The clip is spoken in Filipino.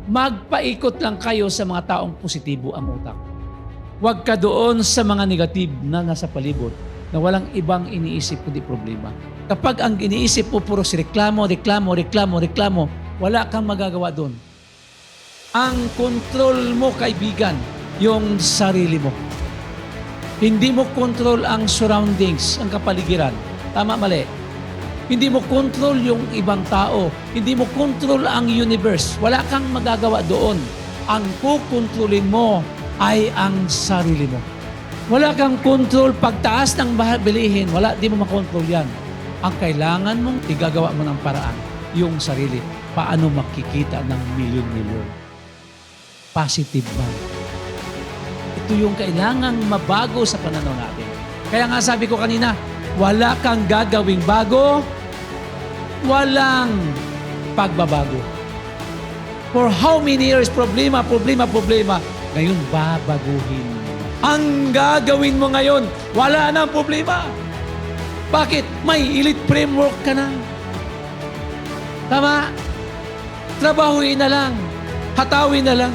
Magpaikot lang kayo sa mga taong positibo ang utak. Huwag ka doon sa mga negative na nasa palibot na walang ibang iniisip kundi problema. Kapag ang iniisip mo puro si reklamo, wala kang magagawa doon. Ang control mo, kaibigan, yung sarili mo. Hindi mo control ang surroundings, ang kapaligiran. Tama, mali. Hindi mo control yung ibang tao. Hindi mo control ang universe. Wala kang magagawa doon. Ang kukontrolin mo ay ang sarili mo. Wala kang control pagtaas ng bilihin. Wala, di mo makontrol yan. Ang kailangan mong igagawa mo ng paraan, yung sarili. Paano makikita ng milyon-milyon? Positive man. Ito yung kailangang mabago sa pananaw natin. Kaya nga sabi ko kanina, wala kang gagawing bago, walang pagbabago. For how many years, problema. Ngayon, babaguhin mo. Ang gagawin mo ngayon, wala nang problema. Bakit? May elite framework ka na. Tama? Trabahuin na lang. Hatawin na lang.